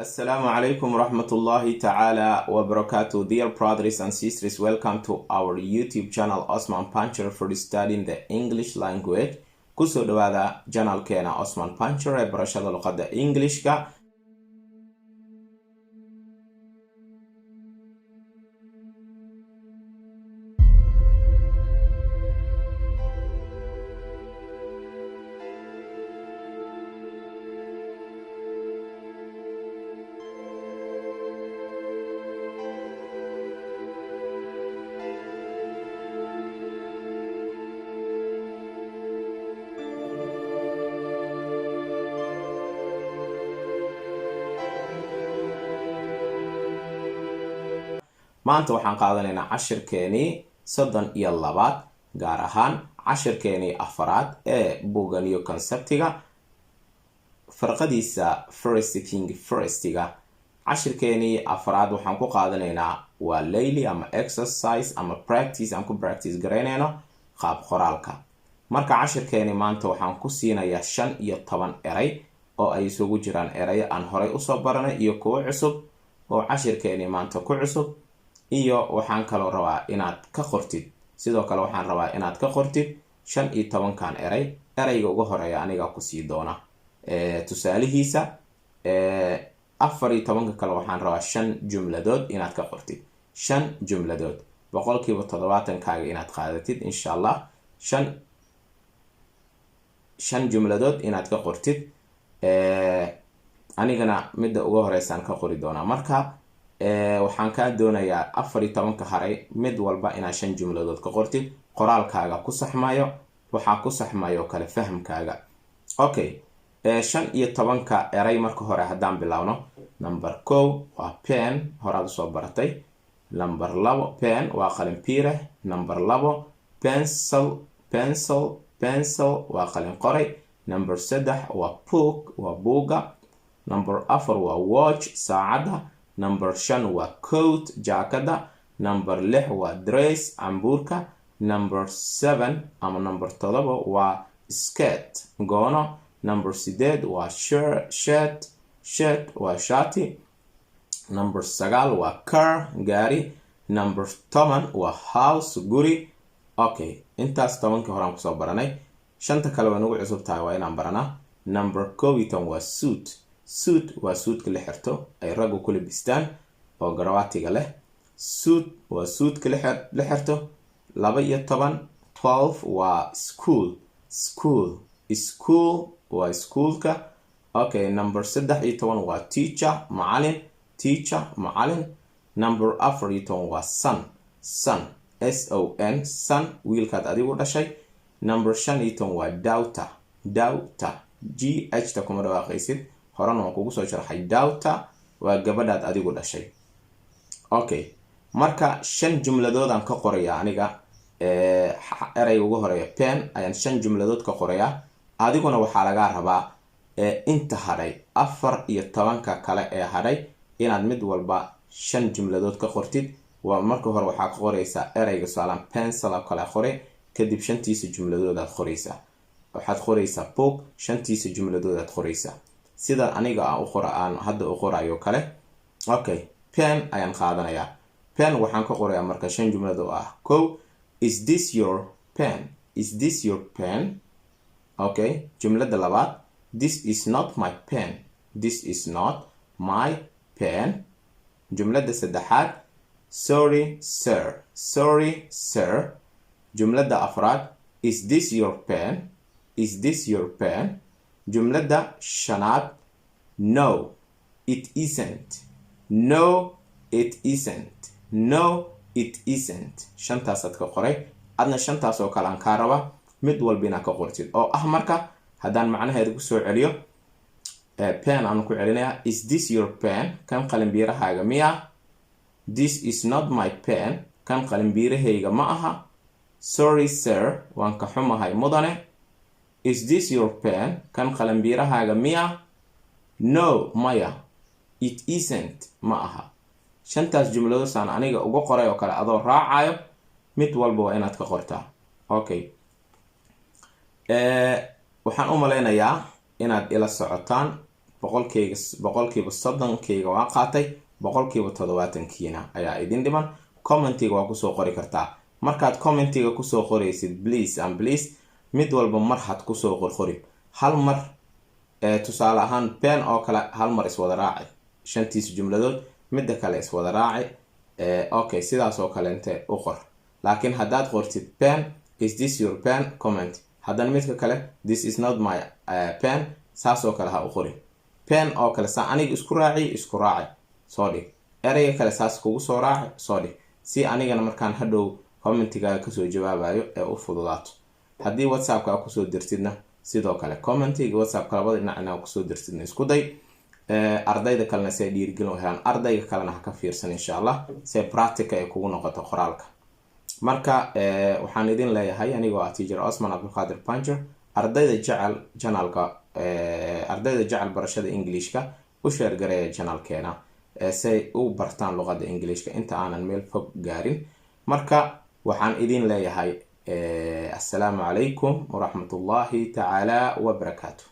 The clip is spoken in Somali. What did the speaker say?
Assalamu alaikum rahmatullahi ta'ala wa barakatuh. Dear brothers and sisters, welcome to our YouTube channel Osman Puncher for studying the English language. Kusoo dhawaada channelkeena Osman Puncher ee barashada luqadda Englishka. maanta waxaan qaadanaynaa cashirkeenii 32 gaar ahaan cashirkeenii 4 ee buugga new conceptiga farqadiisa first thing firstiga. cashirkeenii 4 waxaan ku qaadanaynaa waa layli ama exercise ama practice aan ku practice garaynayno qaab qoraalka. marka cashirkeenii maanta waxaan ku siinayaa 15 eray oo ay isugu jiraan erayo aan horay usoo baranay iyo kuwo cusub oo cashirkeenii maanta ku cusub. iyo waxaan kaloo rabaa inaad ka qortid sidoo kale waxaan rabaa inaad ka qortid 15 kan erayga ugu horeeya aniga ku sii doona tusaalihiisa 14 kale waxaan rabaa 5 jumladood inaad ka qortid 5 jumladood boqolkiiba 70 kaaga inaad qaadatid insha Allah 5 jumladood inaad ka qortid anigana midda ugu horeysaan ka qori doona. marka waxaan ka doonayaa 14 haray mid walba inaad 5 jumladood ka qortid qoraalkaaga ku saxmayo waxa ku saxmayo kala fahamkaaga. okay 15 eray marka hore hadaan bilaawno. number 1 waa pen horaad soo baratay. number 2 pen waa qalin piire. number 2 pencil waa qalin qoray. number 3 waa book waa buuga. number 4 waa watch saacada. number 5 waa coat jaakada. number 6 waa dress cambuurka. number 7 ama number 7 waa skirt goono. number 8 waa shirt waa shati. number 9 waa car gaari. number 10 waa house guri. okay intaas 10 horaan kusoo baranay. shanta kale waa nagu cusub tahay waa inaan baranaa. number 11 waa suit waa suudka la xirto ay raggu ku labistaan oo garawaatiga leh. suit waa suudka la xirto. 12 waa school waa schoolka. okay number 13 waa teacher macalin. number 14 waa son son wiilkaad adigu dhashay. number 15 waa daughter ta kuma dhawaaqaysid horana waan kugu soo sharxay. daughter waa gabadhaad adigu dhashay. okay marka 5 jumladood aan ka qorayaa aniga erayga ugu horeeya pen ayaan 5 jumladood ka qorayaa. adiguna waxaa laga rabaa inta haray 14 kale ee haray inaad mid walba 5 jumladood ka qortid. waa marka hore waxaa ka qoraysaa erayga saalan pencil oo kale qore kadib 5tiisa jumladood aad qoraysaa. waxaad qoraysaa book 5tiisa jumladood aad qoraysaa sida aniga aan hadda u qorayo kale. okay pen ayaan qaadanayaa. pen waxaan ka qorayaa marka 5 jumlad oo ah. is this your pen okay jumlada labaad this is not my pen. jumlada saddexaad sorry sir. jumlada afraad is this your pen. jumlada shanaad no it isn't shantaasaad ka qoray. adna shantaas oo kale aan kaa raba mid walba inaad ka qortid oo ah marka haddaan macnaheeda ku soo celiyo pen aan ku celinayaa is this your pen kan qalinbiirahaaga miya. this is not my pen kan qalinbiirahayga ma aha. sorry sir waan ka xumahay mudane. is this your pen kan qalinbiirahaaga miya. no maya it isn't ma aha. shantaas jumladood saan aniga ugu qoray oo kale adoo raacayo mid walba waa inaad ka qortaa. okay waxaan u maleynayaa inaad ila socotaan boqolkiiba 30 waan qaatay, boqolkiiba 70 ayaa idin dhiman. Commentiga waa kusoo qori kartaa. Markaad commentiga kusoo qoraysid please and please mid walba mar had kusoo qorqori. Hal mar tusaale ahaan pen oo kale hal mar iswada raaci 5 jumladood, midda kale iswada raaci. Okay, sidaas oo kale inta u qor. Laakiin haddaad qortid pen, is this your pen? Comment. haddana midka kale this is not my pen, saas oo kale ha u qorin. pen oo kale saa aniga isku raaci soo dhig. ereyga kale saas kugu soo raaci soo dhig, si anigana markaan hadhow commentiga kasoo jawaabayo ee u fududaato. haddii whatsappka aad kusoo dirtidna sidoo kale commentiga whatsappka labada dhinacna aad kusoo dirtidna isku day. ardayda kalena si ay dhiirigelin u helaan, ardayga kalena ha ka fiirsan insha Allah si practical ay kugu noqoto qoraalka. marka waxaan idin leeyahay anigoo ah teacher Osman Abdulqaadir Panjo, ardayda jecel channelka ardayda jecel barashada Englishka u share gareeya channelkeena si u bartaan luqadda Englishka inta aanan meel fog gaarin. marka waxaan idin leeyahay assalaamu calaykum waraxmatullaahi tacaala wabarakaatuh.